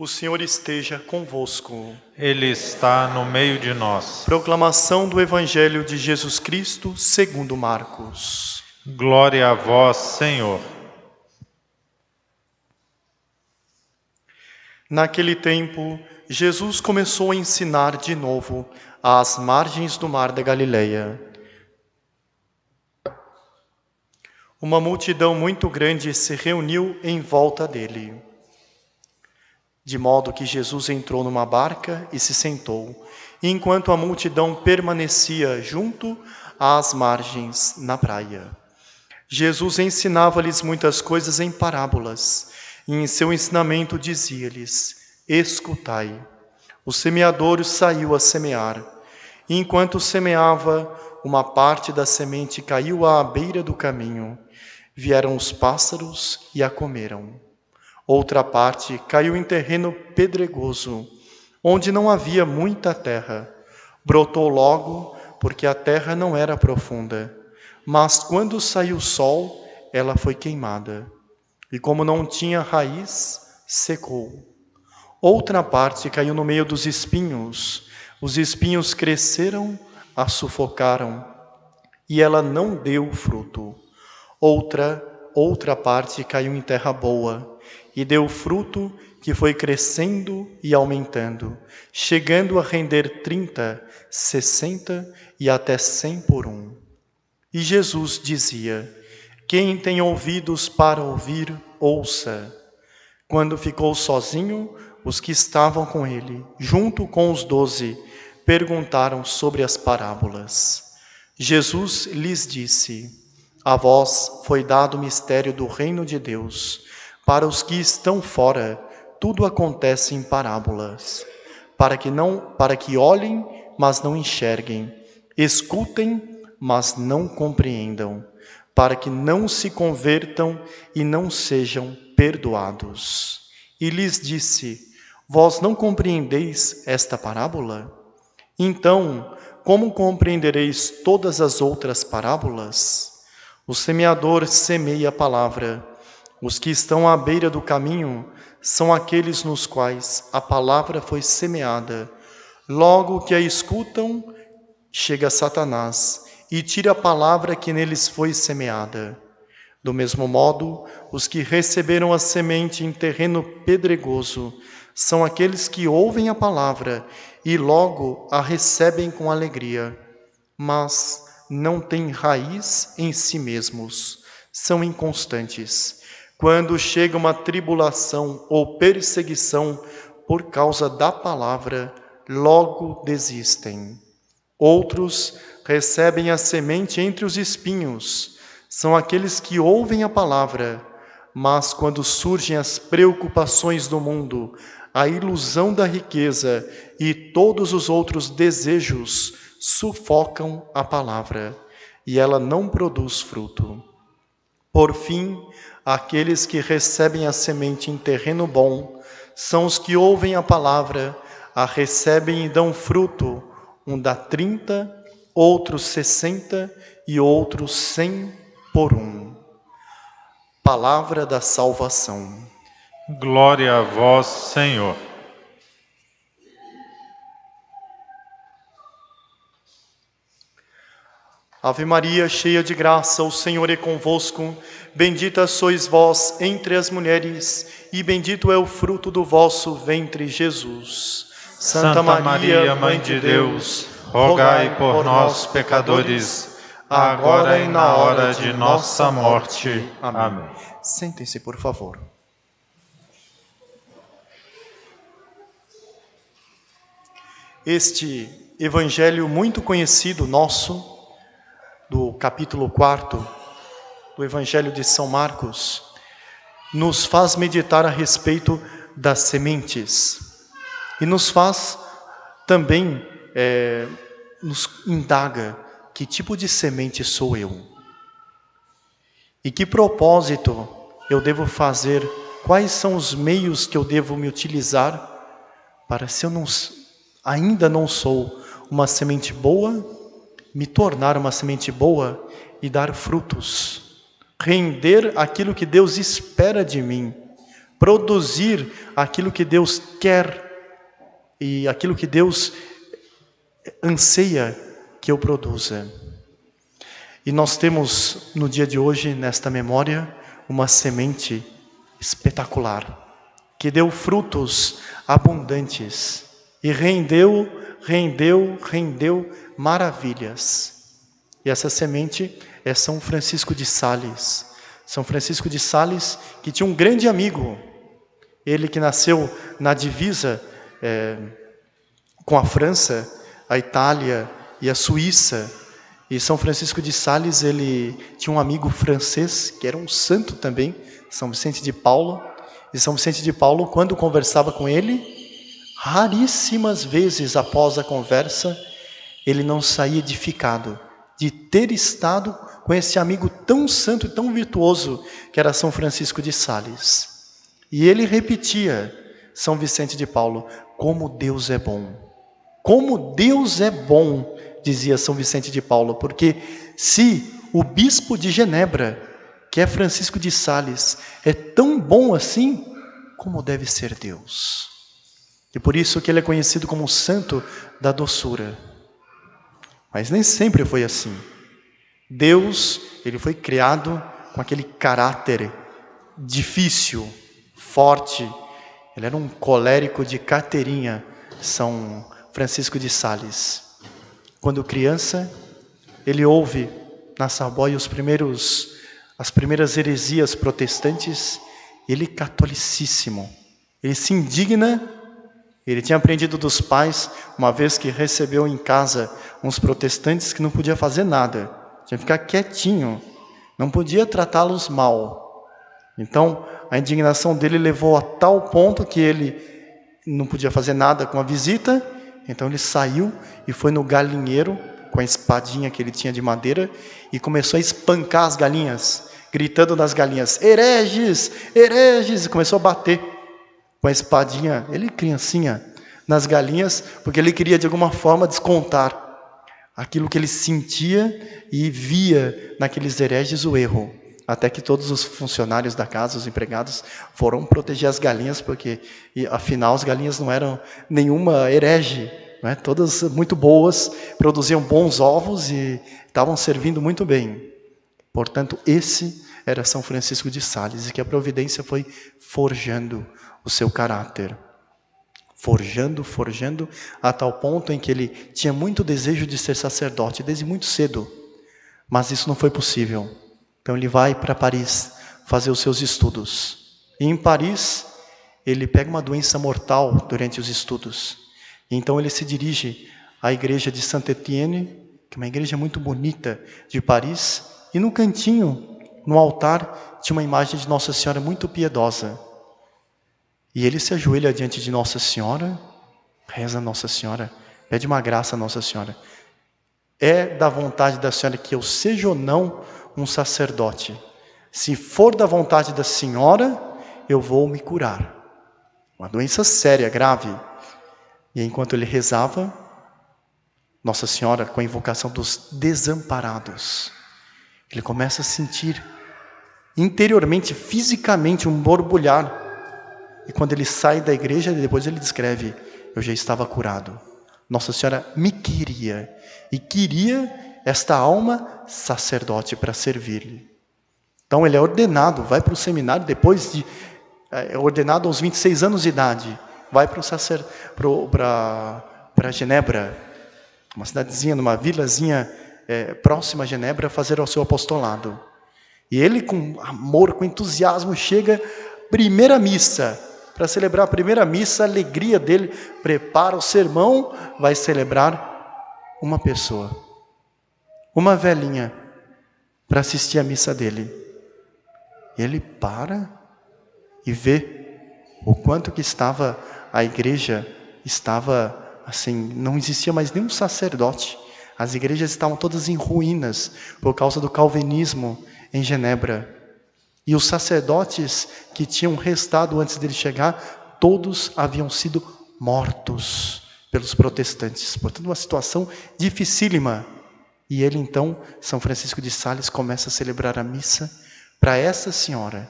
O Senhor esteja convosco. Ele está no meio de nós. Proclamação do Evangelho de Jesus Cristo segundo Marcos. Glória a vós, Senhor. Naquele tempo, Jesus começou a ensinar de novo às margens do mar da Galileia. Uma multidão muito grande se reuniu em volta dele. De modo que Jesus entrou numa barca e se sentou, enquanto a multidão permanecia junto às margens na praia. Jesus ensinava-lhes muitas coisas em parábolas, e em seu ensinamento dizia-lhes: escutai, o semeador saiu a semear, e enquanto semeava, uma parte da semente caiu à beira do caminho. Vieram os pássaros e a comeram. Outra parte caiu em terreno pedregoso, onde não havia muita terra. Brotou logo, porque a terra não era profunda. Mas quando saiu o sol, ela foi queimada. E como não tinha raiz, secou. Outra parte caiu no meio dos espinhos. Os espinhos cresceram, a sufocaram, e ela não deu fruto. Outra parte caiu em terra boa, e deu fruto que foi crescendo e aumentando, chegando a render 30, 60 e até 100 por um. E Jesus dizia: quem tem ouvidos para ouvir, ouça. Quando ficou sozinho, os que estavam com ele, junto com os 12, perguntaram sobre as parábolas. Jesus lhes disse: a vós foi dado o mistério do reino de Deus. Para os que estão fora, tudo acontece em parábolas, para que olhem, mas não enxerguem, escutem, mas não compreendam, para que não se convertam e não sejam perdoados. E lhes disse: vós não compreendeis esta parábola? Então, como compreendereis todas as outras parábolas? O semeador semeia a palavra. Os que estão à beira do caminho são aqueles nos quais a palavra foi semeada. Logo que a escutam, chega Satanás e tira a palavra que neles foi semeada. Do mesmo modo, os que receberam a semente em terreno pedregoso são aqueles que ouvem a palavra e logo a recebem com alegria, mas não têm raiz em si mesmos, são inconstantes. Quando chega uma tribulação ou perseguição por causa da palavra, logo desistem. Outros recebem a semente entre os espinhos. São aqueles que ouvem a palavra, mas quando surgem as preocupações do mundo, a ilusão da riqueza e todos os outros desejos sufocam a palavra, e ela não produz fruto. Por fim, aqueles que recebem a semente em terreno bom são os que ouvem a palavra, a recebem e dão fruto. Um dá 30, outros 60 e outros 100 por um. Palavra da salvação. Glória a vós, Senhor. Ave Maria, cheia de graça, o Senhor é convosco. Bendita sois vós entre as mulheres, e bendito é o fruto do vosso ventre, Jesus. Santa Maria, Mãe de Deus, rogai por nós, pecadores, agora e na hora de nossa morte. Amém. Sentem-se, por favor. Este evangelho muito conhecido nosso, do capítulo 4 do Evangelho de São Marcos, nos faz meditar a respeito das sementes e nos faz também, nos indaga que tipo de semente sou eu e que propósito eu devo fazer, quais são os meios que eu devo me utilizar para, se eu ainda não sou uma semente boa, me tornar uma semente boa e dar frutos, render aquilo que Deus espera de mim, produzir aquilo que Deus quer e aquilo que Deus anseia que eu produza. E nós temos no dia de hoje, nesta memória, uma semente espetacular, que deu frutos abundantes e rendeu maravilhas. E essa semente é São Francisco de Sales. São Francisco de Sales, que tinha um grande amigo, ele que nasceu na divisa com a França, a Itália e a Suíça. E São Francisco de Sales, ele tinha um amigo francês, que era um santo também, São Vicente de Paulo. E São Vicente de Paulo, quando conversava com ele, raríssimas vezes após a conversa, ele não saía edificado de ter estado com esse amigo tão santo e tão virtuoso, que era São Francisco de Sales. E ele repetia, São Vicente de Paulo, como Deus é bom. Como Deus é bom, dizia São Vicente de Paulo, porque se o bispo de Genebra, que é Francisco de Sales, é tão bom assim, como deve ser Deus. E por isso que ele é conhecido como o santo da doçura. Mas nem sempre foi assim. Deus, ele foi criado com aquele caráter difícil, forte. Ele era um colérico de carteirinha, São Francisco de Sales. Quando criança, ele ouve na Savoia as primeiras heresias protestantes. Ele catolicíssimo. Ele se indigna. Ele tinha aprendido dos pais, uma vez que recebeu em casa uns protestantes, que não podia fazer nada. Tinha que ficar quietinho. Não podia tratá-los mal. Então, a indignação dele levou a tal ponto que ele não podia fazer nada com a visita. Então ele saiu e foi no galinheiro, com a espadinha que ele tinha de madeira, e começou a espancar as galinhas, gritando nas galinhas, hereges, hereges, e começou a bater com a espadinha, ele criancinha, nas galinhas, porque ele queria de alguma forma descontar aquilo que ele sentia e via naqueles hereges o erro. Até que todos os funcionários da casa, os empregados, foram proteger as galinhas, porque afinal as galinhas não eram nenhuma herege, né? Todas muito boas, produziam bons ovos e estavam servindo muito bem. Portanto, esse era São Francisco de Sales, e que a providência foi forjando o seu caráter. Forjando, a tal ponto em que ele tinha muito desejo de ser sacerdote, desde muito cedo. Mas isso não foi possível. Então ele vai para Paris fazer os seus estudos. E em Paris, ele pega uma doença mortal durante os estudos. E então ele se dirige à igreja de Saint-Étienne, que é uma igreja muito bonita de Paris. E no cantinho, no altar, tinha uma imagem de Nossa Senhora muito piedosa. E ele se ajoelha diante de Nossa Senhora, reza a Nossa Senhora, pede uma graça a Nossa Senhora. É da vontade da Senhora que eu seja ou não um sacerdote. Se for da vontade da Senhora, eu vou me curar. Uma doença séria, grave. E enquanto ele rezava, Nossa Senhora, com a invocação dos desamparados, ele começa a sentir interiormente, fisicamente, um borbulhar. E quando ele sai da igreja, depois ele descreve, eu já estava curado. Nossa Senhora me queria, e queria esta alma sacerdote para servir-lhe. Então ele é ordenado, vai para o seminário, depois de ordenado aos 26 anos de idade, vai para Genebra, uma cidadezinha, numa vilazinha próxima a Genebra, fazer o seu apostolado. E ele, com amor, com entusiasmo, chega, primeira missa. Para celebrar a primeira missa, a alegria dele, prepara o sermão, vai celebrar uma pessoa, uma velhinha, para assistir a missa dele. Ele para e vê o quanto que a igreja estava assim, não existia mais nenhum sacerdote. As igrejas estavam todas em ruínas por causa do calvinismo em Genebra. E os sacerdotes que tinham restado antes dele chegar, todos haviam sido mortos pelos protestantes. Portanto, uma situação dificílima. E ele então, São Francisco de Sales, começa a celebrar a missa para essa senhora.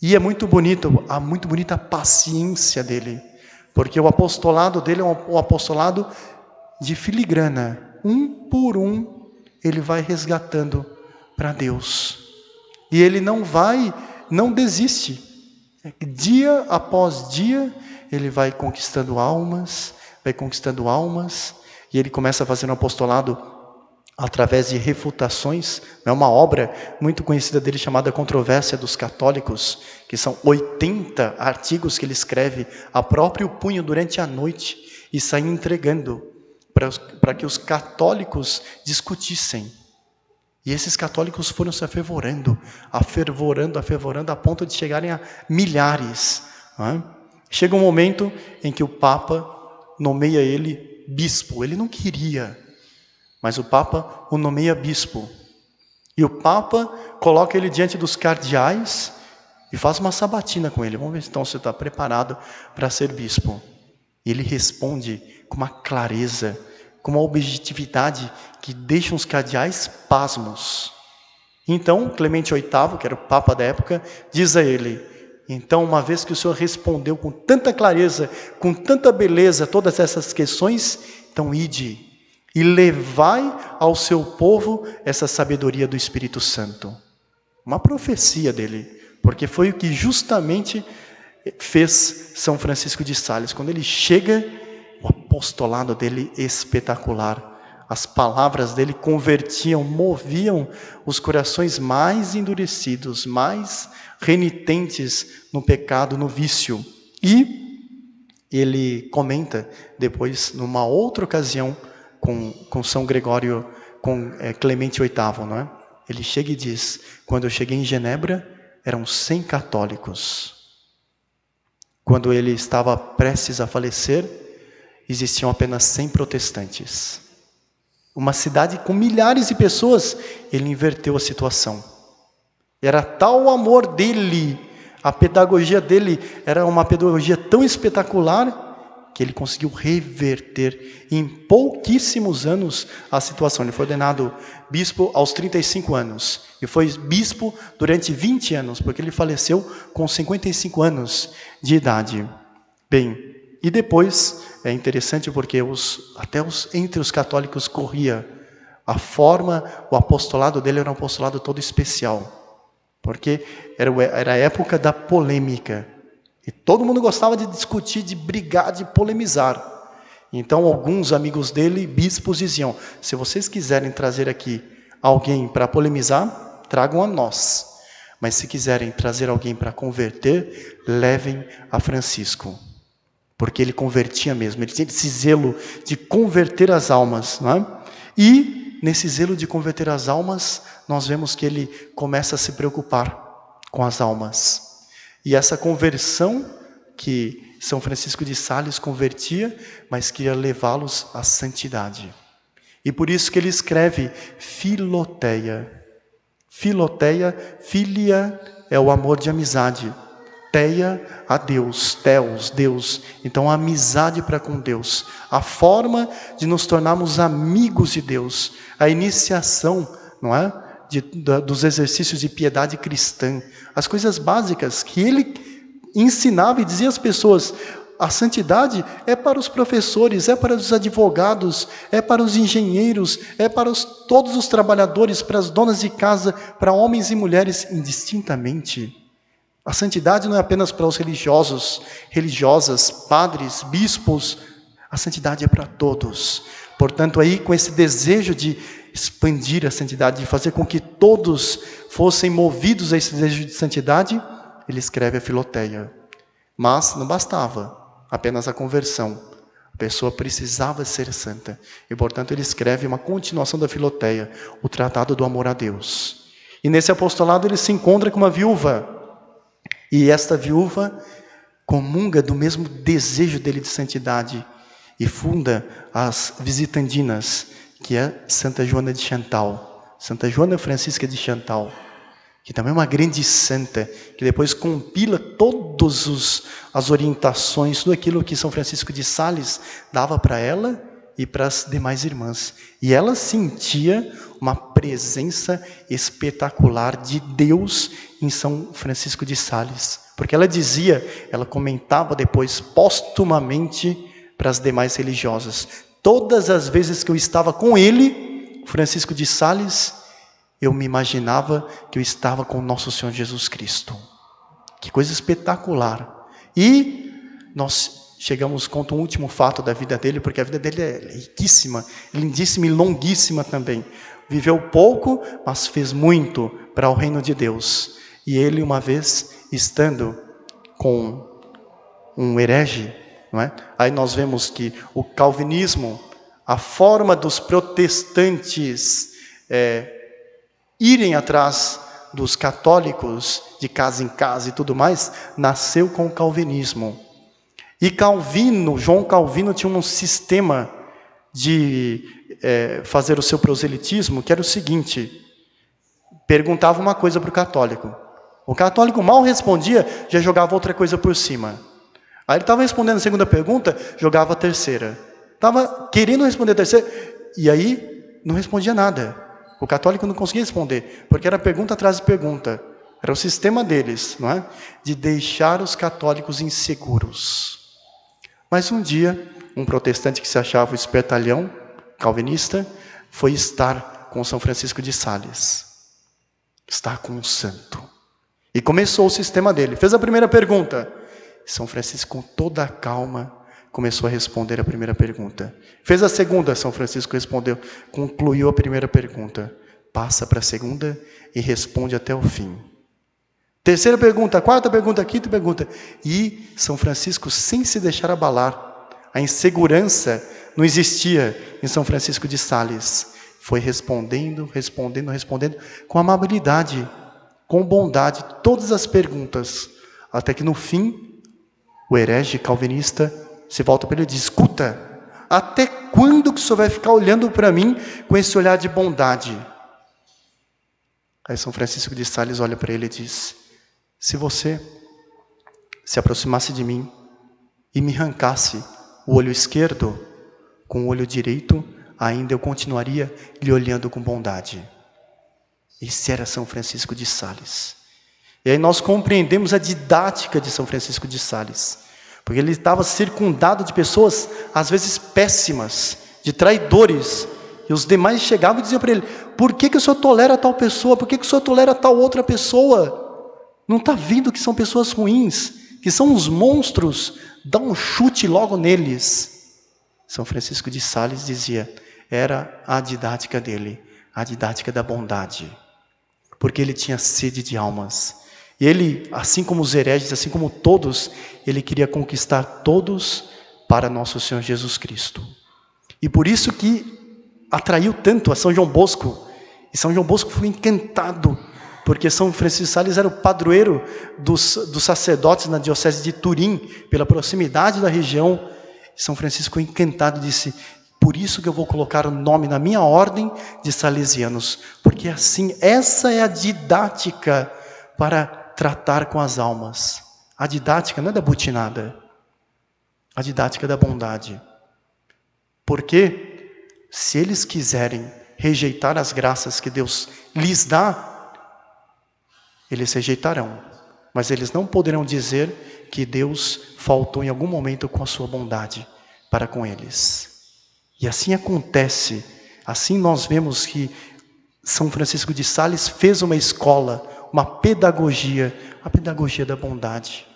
E é muito bonito, muito bonita a paciência dele, porque o apostolado dele é um apostolado de filigrana. Um por um, ele vai resgatando para Deus. E ele não desiste. Dia após dia, ele vai conquistando almas, e ele começa a fazer um apostolado através de refutações. É uma obra muito conhecida dele chamada Controvérsia dos Católicos, que são 80 artigos que ele escreve a próprio punho durante a noite e sai entregando para que os católicos discutissem. E esses católicos foram se afervorando a ponto de chegarem a milhares. Chega um momento em que o Papa nomeia ele bispo. Ele não queria, mas o Papa o nomeia bispo. E o Papa coloca ele diante dos cardeais e faz uma sabatina com ele. Vamos ver então se está preparado para ser bispo. E ele responde com uma clareza, com uma objetividade que deixa os cardeais pasmos. Então, Clemente VIII, que era o Papa da época, diz a ele: então, uma vez que o Senhor respondeu com tanta clareza, com tanta beleza, todas essas questões, então ide e levai ao seu povo essa sabedoria do Espírito Santo. Uma profecia dele, porque foi o que justamente fez São Francisco de Sales. Quando ele chega, o apostolado dele espetacular. As palavras dele convertiam, moviam os corações mais endurecidos, mais renitentes no pecado, no vício. E ele comenta depois, numa outra ocasião, com São Gregório, com Clemente VIII, não é? Ele chega e diz: quando eu cheguei em Genebra, eram 100 católicos. Quando ele estava prestes a falecer, existiam apenas 100 protestantes. Uma cidade com milhares de pessoas, ele inverteu a situação. Era tal o amor dele, a pedagogia dele era uma pedagogia tão espetacular que ele conseguiu reverter em pouquíssimos anos a situação. Ele foi ordenado bispo aos 35 anos e foi bispo durante 20 anos, porque ele faleceu com 55 anos de idade. Bem, e depois, é interessante porque entre os católicos corria a forma, o apostolado dele era um apostolado todo especial, porque era a época da polêmica, e todo mundo gostava de discutir, de brigar, de polemizar. Então alguns amigos dele, bispos, diziam: se vocês quiserem trazer aqui alguém para polemizar, tragam a nós, mas se quiserem trazer alguém para converter, levem a Francisco. Porque ele convertia mesmo, ele tinha esse zelo de converter as almas, não é? E nesse zelo de converter as almas, nós vemos que ele começa a se preocupar com as almas. E essa conversão que São Francisco de Sales convertia, mas queria levá-los à santidade. E por isso que ele escreve Filoteia. Filoteia, filia é o amor de amizade. Teia a Deus, Theos, Deus. Então a amizade para com Deus, a forma de nos tornarmos amigos de Deus, a iniciação, não é? Dos exercícios de piedade cristã, as coisas básicas que ele ensinava e dizia às pessoas: a santidade é para os professores, é para os advogados, é para os engenheiros, é para todos os trabalhadores, para as donas de casa, para homens e mulheres indistintamente. A santidade não é apenas para os religiosos, religiosas, padres, bispos. A santidade é para todos. Portanto, aí com esse desejo de expandir a santidade, de fazer com que todos fossem movidos a esse desejo de santidade, ele escreve a Filoteia. Mas não bastava apenas a conversão. A pessoa precisava ser santa. E, portanto, ele escreve uma continuação da Filoteia, o Tratado do Amor a Deus. E nesse apostolado ele se encontra com uma viúva. E esta viúva comunga do mesmo desejo dele de santidade e funda as Visitandinas, que é Santa Joana de Chantal, Santa Joana Francisca de Chantal, que também é uma grande santa, que depois compila todas as orientações, tudo aquilo que São Francisco de Sales dava para ela, e para as demais irmãs. E ela sentia uma presença espetacular de Deus em São Francisco de Sales. Porque ela dizia, ela comentava depois, póstumamente, para as demais religiosas: todas as vezes que eu estava com ele, Francisco de Sales, eu me imaginava que eu estava com o nosso Senhor Jesus Cristo. Que coisa espetacular. E nós chegamos, conta um último fato da vida dele, porque a vida dele é riquíssima, lindíssima e longuíssima também. Viveu pouco, mas fez muito para o reino de Deus. E ele, uma vez, estando com um herege, não é? Aí nós vemos que o calvinismo, a forma dos protestantes irem atrás dos católicos, de casa em casa e tudo mais, nasceu com o calvinismo. E João Calvino tinha um sistema de fazer o seu proselitismo, que era o seguinte: perguntava uma coisa para o católico mal respondia, já jogava outra coisa por cima. Aí ele estava respondendo a segunda pergunta, jogava a terceira. Estava querendo responder a terceira, e aí não respondia nada. O católico não conseguia responder, porque era pergunta atrás de pergunta. Era o sistema deles, não é? De deixar os católicos inseguros. Mas um dia, um protestante que se achava o espertalhão, calvinista, foi estar com São Francisco de Sales. Estar com um santo. E começou o sistema dele. Fez a primeira pergunta. São Francisco, com toda a calma, começou a responder a primeira pergunta. Fez a segunda, São Francisco respondeu, concluiu a primeira pergunta. Passa para a segunda e responde até o fim. Terceira pergunta, quarta pergunta, quinta pergunta. E São Francisco, sem se deixar abalar, a insegurança não existia em São Francisco de Sales. Foi respondendo, com amabilidade, com bondade, todas as perguntas. Até que no fim, o herege calvinista se volta para ele e diz: escuta, até quando que o senhor vai ficar olhando para mim com esse olhar de bondade? Aí São Francisco de Sales olha para ele e diz: se você se aproximasse de mim e me arrancasse o olho esquerdo, com o olho direito, ainda eu continuaria lhe olhando com bondade. Esse era São Francisco de Sales. E aí nós compreendemos a didática de São Francisco de Sales. Porque ele estava circundado de pessoas, às vezes péssimas, de traidores. E os demais chegavam e diziam para ele: por que o senhor tolera tal pessoa? Por que o senhor tolera tal outra pessoa? Não está vendo que são pessoas ruins, que são uns monstros? Dá um chute logo neles. São Francisco de Sales dizia, era a didática dele, a didática da bondade. Porque ele tinha sede de almas. E ele, assim como os hereges, assim como todos, ele queria conquistar todos para nosso Senhor Jesus Cristo. E por isso que atraiu tanto a São João Bosco. E São João Bosco foi encantado, porque São Francisco de Sales era o padroeiro dos sacerdotes na diocese de Turim, pela proximidade da região. São Francisco foi encantado e disse: por isso que eu vou colocar o nome na minha ordem de salesianos, porque assim, essa é a didática para tratar com as almas. A didática não é da butinada, a didática é da bondade. Porque se eles quiserem rejeitar as graças que Deus lhes dá, eles rejeitarão. Mas eles não poderão dizer que Deus faltou em algum momento com a sua bondade para com eles. E assim acontece. Assim nós vemos que São Francisco de Sales fez uma escola, uma pedagogia, a pedagogia da bondade,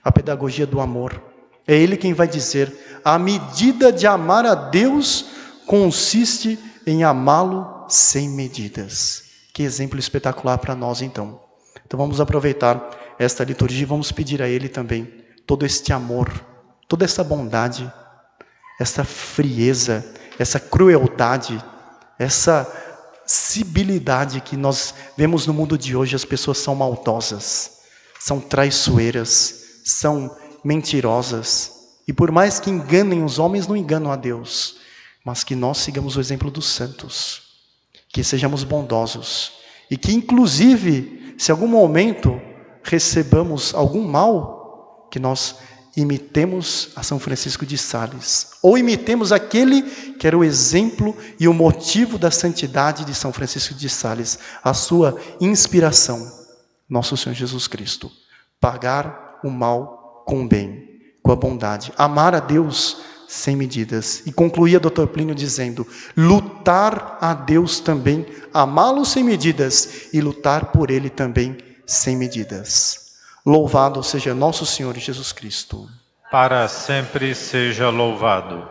a pedagogia do amor. É ele quem vai dizer: a medida de amar a Deus consiste em amá-lo sem medidas. Que exemplo espetacular para nós então. Então vamos aproveitar esta liturgia e vamos pedir a ele também todo este amor, toda essa bondade, essa frieza, essa crueldade, essa cibilidade que nós vemos no mundo de hoje. As pessoas são maldosas, são traiçoeiras, são mentirosas. E por mais que enganem os homens, não enganam a Deus. Mas que nós sigamos o exemplo dos santos, que sejamos bondosos. E que inclusive, se em algum momento recebamos algum mal, que nós imitemos a São Francisco de Sales, ou imitemos aquele que era o exemplo e o motivo da santidade de São Francisco de Sales, a sua inspiração, nosso Senhor Jesus Cristo. Pagar o mal com o bem, com a bondade, amar a Deus sem medidas. E concluía Dr. Plínio dizendo: lutar a Deus também, amá-lo sem medidas e lutar por Ele também sem medidas. Louvado seja nosso Senhor Jesus Cristo. Para sempre seja louvado.